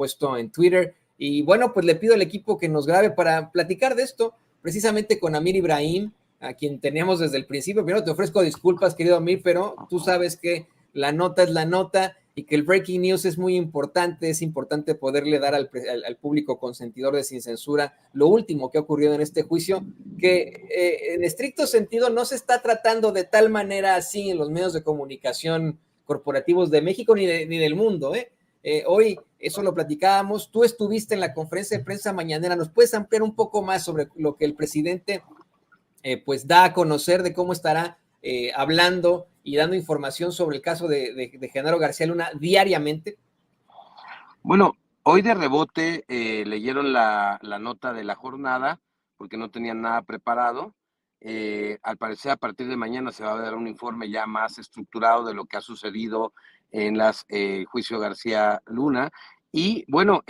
puesto en Twitter. Y bueno, pues le pido al equipo que nos grabe para platicar de esto, precisamente con Amir Ibrahim, a quien teníamos desde el principio. Primero te ofrezco disculpas, querido Amir, pero tú sabes que la nota es la nota y que el breaking news es muy importante. Es importante poderle dar al público consentidor de Sin Censura lo último que ha ocurrido en este juicio, que en estricto sentido no se está tratando de tal manera así en los medios de comunicación corporativos de México ni del mundo, ¿eh? Hoy eso lo platicábamos, tú estuviste en la conferencia de prensa mañanera, ¿nos puedes ampliar un poco más sobre lo que el presidente pues da a conocer de cómo estará hablando y dando información sobre el caso de Genaro García Luna diariamente? Bueno, hoy de rebote leyeron la nota de la jornada porque no tenían nada preparado. Al parecer a partir de mañana se va a dar un informe ya más estructurado de lo que ha sucedido en las juicio García Luna y bueno,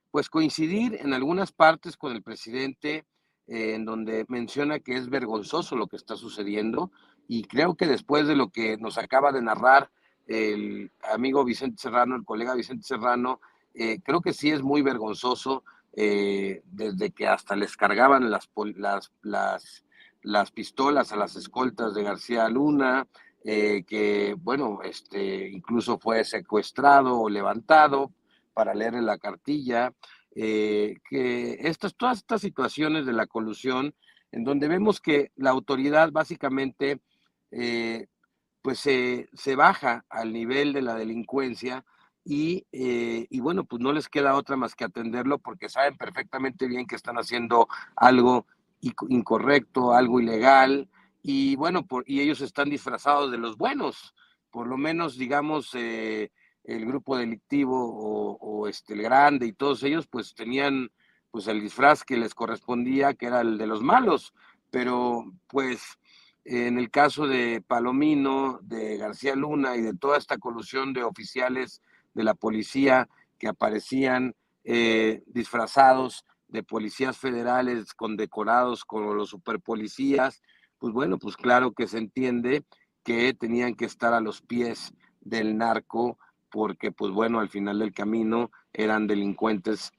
pues coincidir en algunas partes con el presidente en donde menciona que es vergonzoso lo que está sucediendo y creo que después de lo que nos acaba de narrar el amigo Vicente Serrano, el colega Vicente Serrano, creo que sí es muy vergonzoso desde que hasta les cargaban las pistolas a las escoltas de García Luna, que bueno, incluso fue secuestrado o levantado para leerle la cartilla, que todas estas situaciones de la colusión, en donde vemos que la autoridad básicamente pues se baja al nivel de la delincuencia y bueno, pues no les queda otra más que atenderlo porque saben perfectamente bien que están haciendo algo incorrecto, algo ilegal, y bueno, y ellos están disfrazados de los buenos, por lo menos, digamos, el grupo delictivo o el grande y todos ellos, pues tenían pues el disfraz que les correspondía, que era el de los malos, pero pues en el caso de Palomino, de García Luna y de toda esta colusión de oficiales de la policía que aparecían disfrazados de policías federales condecorados como los superpolicías, pues bueno, pues claro que se entiende que tenían que estar a los pies del narco porque pues bueno, al final del camino eran delincuentes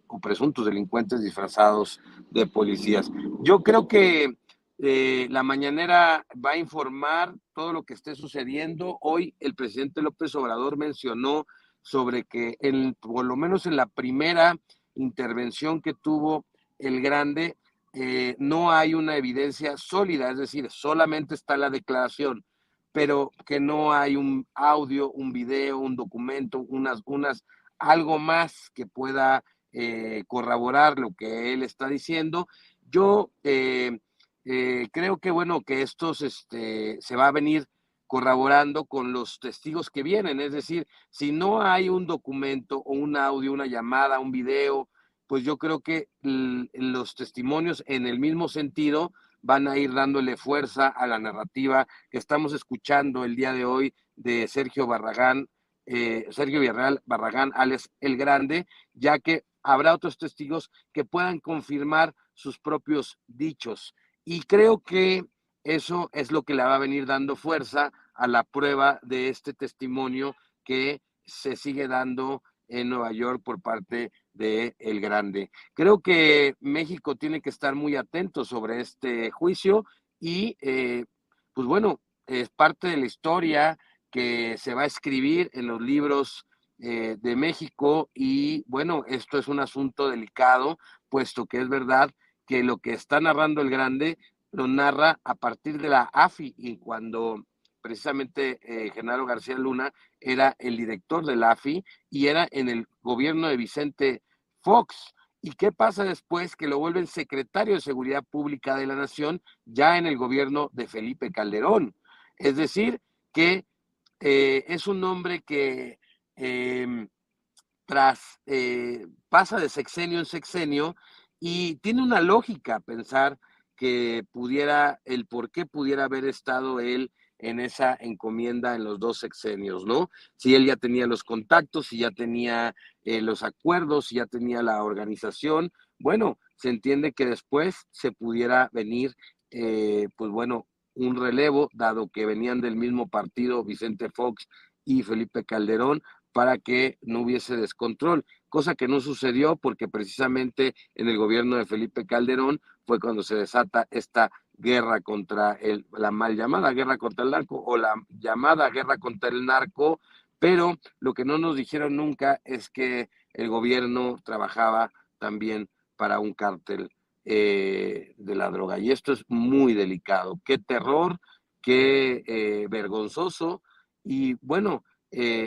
o presuntos delincuentes disfrazados de policías. Yo creo que la mañanera va a informar todo lo que esté sucediendo. Hoy el presidente López Obrador mencionó sobre que por lo menos en la primera intervención que tuvo el grande, no hay una evidencia sólida, es decir, solamente está la declaración, pero que no hay un audio, un video, un documento, algo más que pueda corroborar lo que él está diciendo. Yo creo que bueno, que estos se va a venir corroborando con los testigos que vienen, es decir, si no hay un documento o un audio, una llamada, un video, pues yo creo que los testimonios en el mismo sentido van a ir dándole fuerza a la narrativa que estamos escuchando el día de hoy de Sergio Villarreal Barragán, alias El Grande, ya que habrá otros testigos que puedan confirmar sus propios dichos. Y creo que eso es lo que le va a venir dando fuerza a la prueba de este testimonio que se sigue dando en Nueva York por parte de El Grande. Creo que México tiene que estar muy atento sobre este juicio y pues bueno, es parte de la historia que se va a escribir en los libros de México y bueno, esto es un asunto delicado, puesto que es verdad que lo que está narrando El Grande lo narra a partir de la AFI y cuando precisamente Genaro García Luna era el director de la AFI y era en el gobierno de Vicente Fox. ¿Y qué pasa después? Que lo vuelven secretario de Seguridad Pública de la Nación ya en el gobierno de Felipe Calderón. Es decir, que es un hombre que pasa de sexenio en sexenio y tiene una lógica pensar que el por qué pudiera haber estado él en esa encomienda en los dos sexenios, ¿no? Si él ya tenía los contactos, si ya tenía los acuerdos, si ya tenía la organización, bueno, se entiende que después se pudiera venir, pues bueno, un relevo, dado que venían del mismo partido Vicente Fox y Felipe Calderón, para que no hubiese descontrol, cosa que no sucedió porque precisamente en el gobierno de Felipe Calderón fue cuando se desata esta guerra contra la mal llamada guerra contra el narco o la llamada guerra contra el narco, pero lo que no nos dijeron nunca es que el gobierno trabajaba también para un cártel de la droga. Y esto es muy delicado. Qué terror, qué vergonzoso. Y bueno,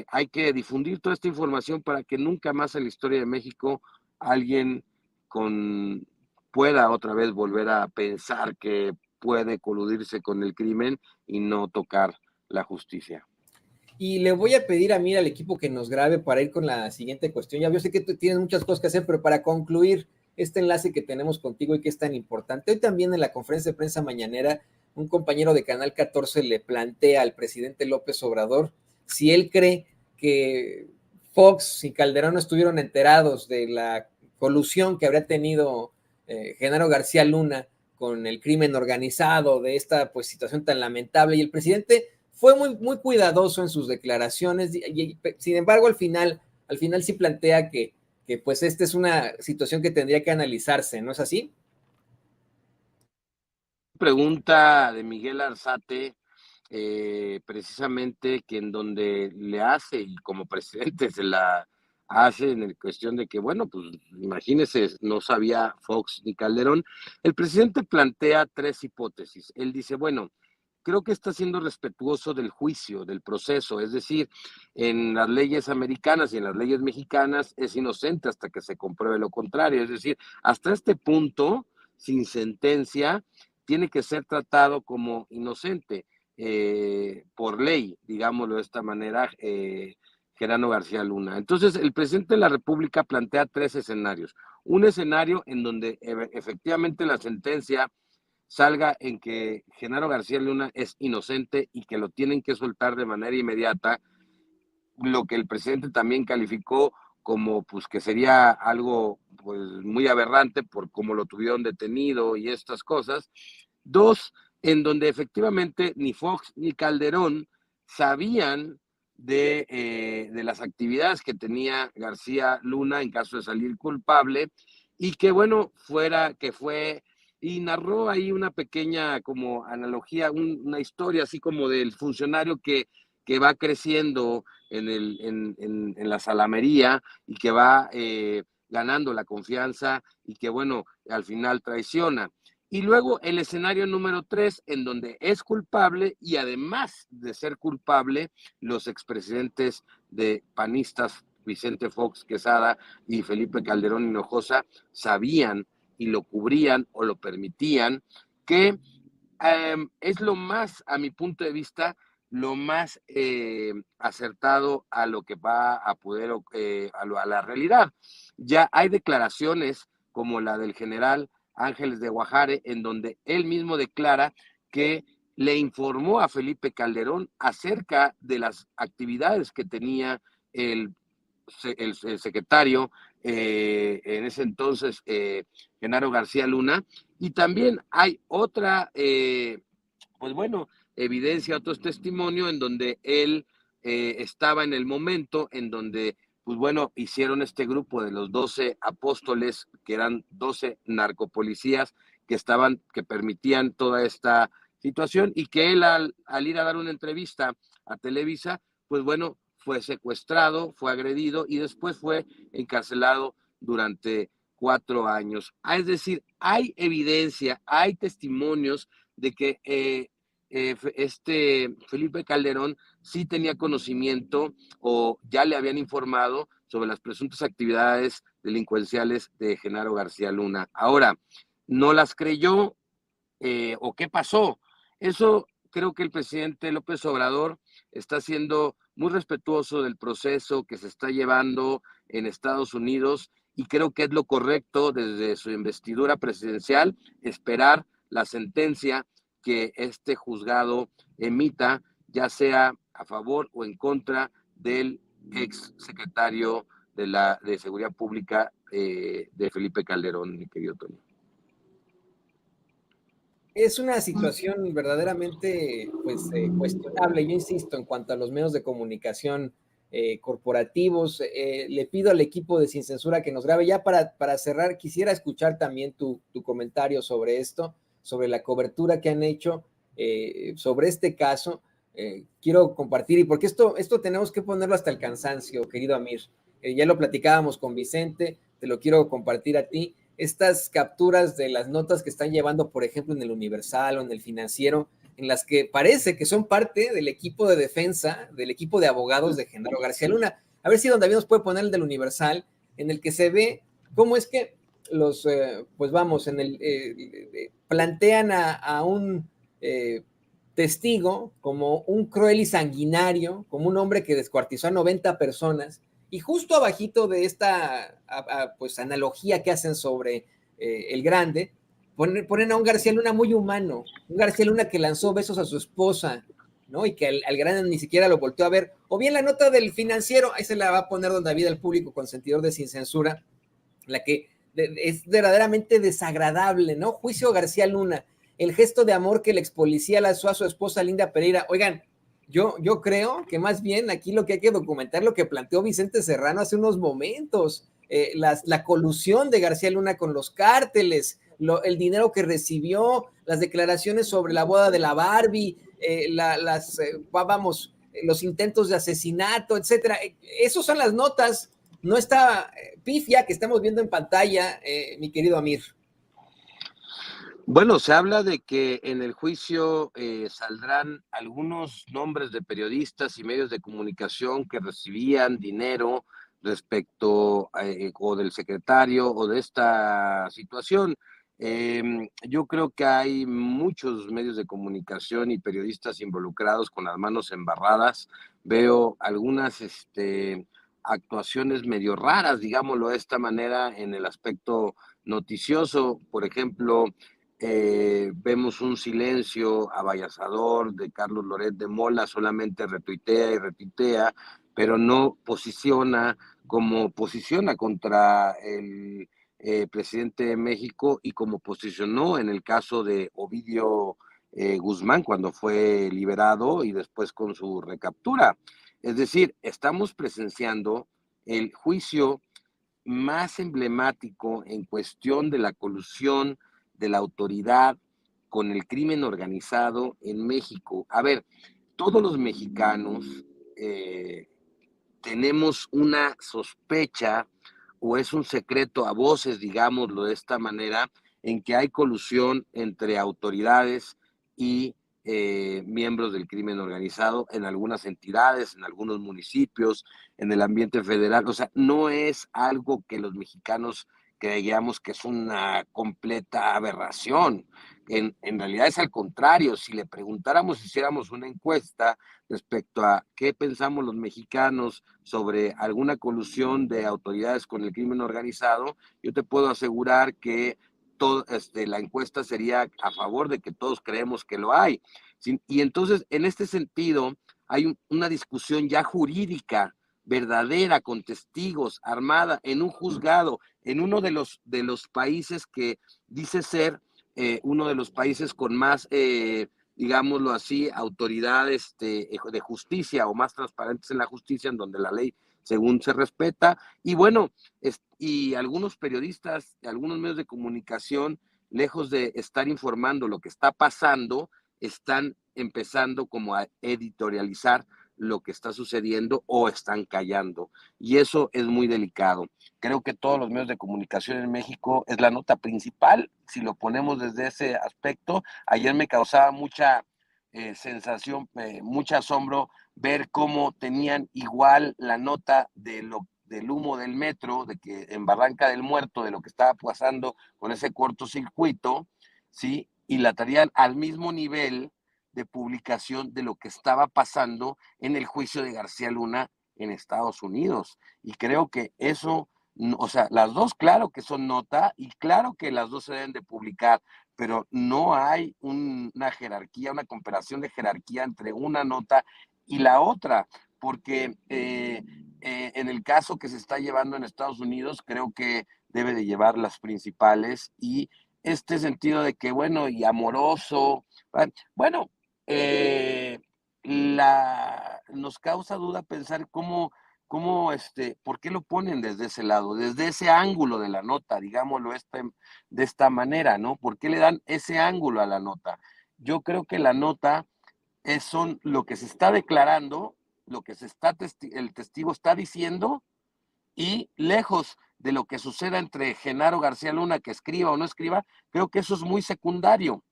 hay que difundir toda esta información para que nunca más en la historia de México alguien con pueda otra vez volver a pensar que puede coludirse con el crimen y no tocar la justicia. Y le voy a pedir a mí al equipo que nos grabe para ir con la siguiente cuestión. Ya yo sé que tú tienes muchas cosas que hacer, pero para concluir este enlace que tenemos contigo y que es tan importante, hoy también en la conferencia de prensa mañanera, un compañero de Canal 14 le plantea al presidente López Obrador si él cree que Fox y Calderón no estuvieron enterados de la colusión que habría tenido Genaro García Luna con el crimen organizado, de esta pues situación tan lamentable. Y el presidente fue muy cuidadoso en sus declaraciones, sin embargo, al final sí plantea que pues esta es una situación que tendría que analizarse, ¿no es así? Pregunta de Miguel Arzate, precisamente que en donde le hace, y como presidente se la hace en el cuestión de que, bueno, pues imagínese, no sabía Fox ni Calderón, el presidente plantea tres hipótesis. Él dice, bueno, creo que está siendo respetuoso del juicio, del proceso, es decir, en las leyes americanas y en las leyes mexicanas es inocente hasta que se compruebe lo contrario, es decir, hasta este punto, sin sentencia, tiene que ser tratado como inocente por ley, digámoslo de esta manera, Gerardo García Luna. Entonces, el presidente de la República plantea tres escenarios. Un escenario en donde efectivamente la sentencia salga en que Genaro García Luna es inocente y que lo tienen que soltar de manera inmediata, lo que el presidente también calificó como pues que sería algo pues muy aberrante por cómo lo tuvieron detenido y estas cosas. Dos, en donde efectivamente ni Fox ni Calderón sabían de las actividades que tenía García Luna en caso de salir culpable y que bueno, que fue y narró ahí una pequeña como analogía, una historia así como del funcionario que va creciendo en la salamería y que va ganando la confianza y que, bueno, al final traiciona. Y luego el escenario número 3, en donde es culpable y además de ser culpable, los expresidentes de panistas, Vicente Fox Quesada y Felipe Calderón Hinojosa, sabían y lo cubrían o lo permitían, que es lo más, a mi punto de vista, lo más acertado a lo que va a poder, a la realidad. Ya hay declaraciones como la del general Ángeles de Guajaré, en donde él mismo declara que le informó a Felipe Calderón acerca de las actividades que tenía el, el secretario en ese entonces, Genaro García Luna, y también hay otra, pues bueno, evidencia, otros testimonios en donde él estaba en el momento en donde, pues bueno, hicieron este grupo de los 12 apóstoles, que eran 12 narcopolicías que permitían toda esta situación y que él al ir a dar una entrevista a Televisa, pues bueno, fue secuestrado, fue agredido y después fue encarcelado durante 4 años. Es decir, hay evidencia, hay testimonios de que este Felipe Calderón sí tenía conocimiento o ya le habían informado sobre las presuntas actividades delincuenciales de Genaro García Luna. Ahora, ¿no las creyó o qué pasó? Eso creo que el presidente López Obrador está siendo muy respetuoso del proceso que se está llevando en Estados Unidos y creo que es lo correcto desde su investidura presidencial esperar la sentencia que este juzgado emita, ya sea a favor o en contra del ex secretario de Seguridad Pública de Felipe Calderón, mi querido Tony. Es una situación verdaderamente pues, cuestionable, yo insisto, en cuanto a los medios de comunicación corporativos. Le pido al equipo de Sin Censura que nos grabe. Ya para cerrar, quisiera escuchar también tu comentario sobre esto, sobre la cobertura que han hecho sobre este caso. Quiero compartir, y porque esto tenemos que ponerlo hasta el cansancio, querido Amir. Ya lo platicábamos con Vicente, te lo quiero compartir a ti. Estas capturas de las notas que están llevando, por ejemplo, en el Universal o en el Financiero, en las que parece que son parte del equipo de defensa, del equipo de abogados de Genaro García Luna. A ver si don David nos puede poner el del Universal, en el que se ve cómo es que los, pues vamos, plantean a un testigo como un cruel y sanguinario, como un hombre que descuartizó a 90 personas, y justo abajito de esta pues analogía que hacen sobre el Grande, ponen a un García Luna muy humano, un García Luna que lanzó besos a su esposa, ¿no? Y que al Grande ni siquiera lo volteó a ver. O bien la nota del Financiero, ahí se la va a poner don David al público consentidor de Sin Censura, la que es verdaderamente desagradable, ¿no? Juicio García Luna, el gesto de amor que el ex policía lanzó a su esposa Linda Pereira. Oigan, yo creo que más bien aquí lo que hay que documentar lo que planteó Vicente Serrano hace unos momentos, la colusión de García Luna con los cárteles, el dinero que recibió, las declaraciones sobre la boda de la Barbie, los intentos de asesinato, etcétera. Esas son las notas, no esta pifia que estamos viendo en pantalla, mi querido Amir. Bueno, se habla de que en el juicio saldrán algunos nombres de periodistas y medios de comunicación que recibían dinero respecto o del secretario o de esta situación. Yo creo que hay muchos medios de comunicación y periodistas involucrados con las manos embarradas. Veo algunas actuaciones medio raras, digámoslo de esta manera, en el aspecto noticioso. Por ejemplo, vemos un silencio avasallador de Carlos Loret de Mola, solamente retuitea y retuitea, pero no posiciona como posiciona contra el presidente de México y como posicionó en el caso de Ovidio Guzmán cuando fue liberado y después con su recaptura. Es decir, estamos presenciando el juicio más emblemático en cuestión de la colusión de la autoridad con el crimen organizado en México. A ver, todos los mexicanos tenemos una sospecha o es un secreto a voces, digámoslo de esta manera, en que hay colusión entre autoridades y miembros del crimen organizado en algunas entidades, en algunos municipios, en el ambiente federal. O sea, no es algo que los mexicanos creíamos que es una completa aberración. En realidad es al contrario. Si le preguntáramos, hiciéramos una encuesta respecto a qué pensamos los mexicanos sobre alguna colusión de autoridades con el crimen organizado, yo te puedo asegurar que la encuesta sería a favor de que todos creemos que lo hay. Y entonces, en este sentido, hay una discusión ya jurídica, verdadera, con testigos, armada, en un juzgado, en uno de los países que dice ser uno de los países con más, digámoslo así, autoridades de justicia o más transparentes en la justicia, en donde la ley según se respeta. Y bueno, y algunos periodistas, algunos medios de comunicación, lejos de estar informando lo que está pasando, están empezando como a editorializar lo que está sucediendo o están callando. Y eso es muy delicado. Creo que todos los medios de comunicación en México es la nota principal, si lo ponemos desde ese aspecto. Ayer me causaba mucha sensación, mucho asombro ver cómo tenían igual la nota del humo del metro, de que en Barranca del Muerto, de lo que estaba pasando con ese cortocircuito, ¿sí? Y la traían al mismo nivel de publicación de lo que estaba pasando en el juicio de García Luna en Estados Unidos. Y creo que eso, o sea, las dos claro que son nota y claro que las dos se deben de publicar, pero no hay una jerarquía, una comparación de jerarquía entre una nota y la otra, porque en el caso que se está llevando en Estados Unidos, creo que debe de llevar las principales y este sentido de que, bueno, y amoroso, bueno, nos causa duda pensar cómo ¿por qué lo ponen desde ese lado, desde ese ángulo de la nota, digámoslo de esta manera, ¿no? ¿Por qué le dan ese ángulo a la nota? Yo creo que la nota son lo que se está declarando, lo que el testigo está diciendo, y lejos de lo que suceda entre Genaro García Luna, que escriba o no escriba, creo que eso es muy secundario.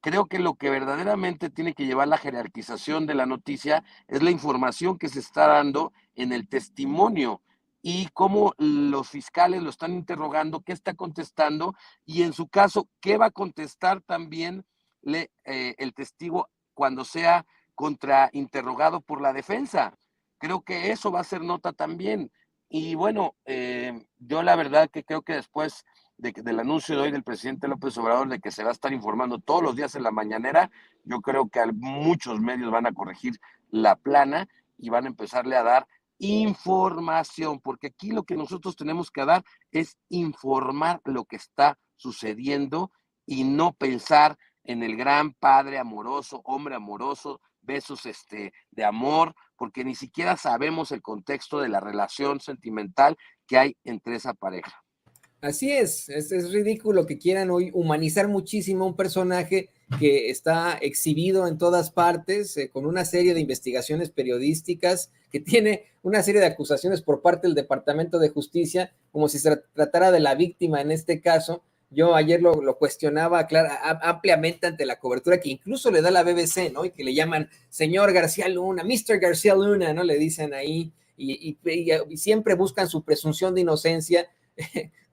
Creo que lo que verdaderamente tiene que llevar la jerarquización de la noticia es la información que se está dando en el testimonio y cómo los fiscales lo están interrogando, qué está contestando y en su caso, qué va a contestar también el testigo cuando sea contrainterrogado por la defensa. Creo que eso va a ser nota también. Y bueno, yo la verdad que creo que después del anuncio de hoy del presidente López Obrador de que se va a estar informando todos los días en la mañanera, yo creo que muchos medios van a corregir la plana y van a empezarle a dar información, porque aquí lo que nosotros tenemos que dar es informar lo que está sucediendo y no pensar en el gran padre amoroso, hombre amoroso, besos de amor, porque ni siquiera sabemos el contexto de la relación sentimental que hay entre esa pareja. Así es ridículo que quieran hoy humanizar muchísimo a un personaje que está exhibido en todas partes, con una serie de investigaciones periodísticas, que tiene una serie de acusaciones por parte del Departamento de Justicia, como si se tratara de la víctima en este caso. Yo ayer lo cuestionaba ampliamente ante la cobertura que incluso le da la BBC, ¿no? Y que le llaman señor García Luna, Mr. García Luna, ¿no? Le dicen ahí, y siempre buscan su presunción de inocencia.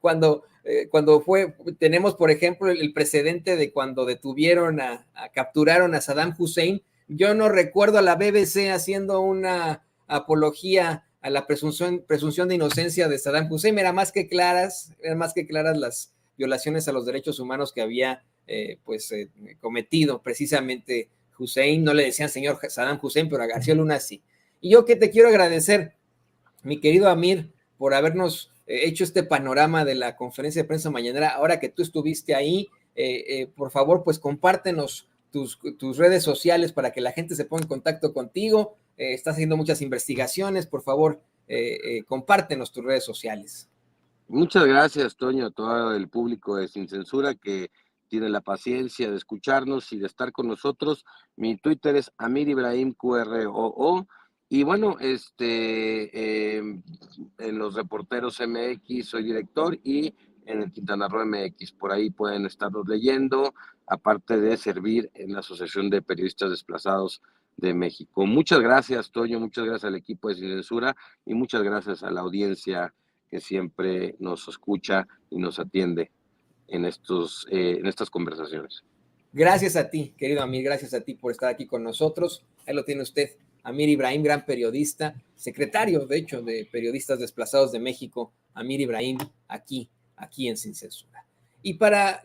Cuando tenemos, por ejemplo, el precedente de cuando capturaron a Saddam Hussein, yo no recuerdo a la BBC haciendo una apología a la presunción de inocencia de Saddam Hussein. Eran más que claras las violaciones a los derechos humanos que había cometido precisamente Hussein. No le decían señor Saddam Hussein, pero a García Luna sí. Y yo que te quiero agradecer, mi querido Amir, por habernos hecho este panorama de la conferencia de prensa mañanera. Ahora que tú estuviste ahí, por favor, pues compártenos tus redes sociales para que la gente se ponga en contacto contigo. Estás haciendo muchas investigaciones, por favor, compártenos tus redes sociales. Muchas gracias, Toño, a todo el público de Sin Censura que tiene la paciencia de escucharnos y de estar con nosotros. Mi Twitter es Amir Ibrahim QROO. Y bueno, en los Reporteros MX soy director y en el Quintana Roo MX. Por ahí pueden estarnos leyendo, aparte de servir en la Asociación de Periodistas Desplazados de México. Muchas gracias, Toño, muchas gracias al equipo de Sin Censura y muchas gracias a la audiencia que siempre nos escucha y nos atiende en estas conversaciones. Gracias a ti, querido Amir, gracias a ti por estar aquí con nosotros. Ahí lo tiene usted, Amir Ibrahim, gran periodista, secretario, de hecho, de Periodistas Desplazados de México, Amir Ibrahim, aquí en Sin Censura. Y para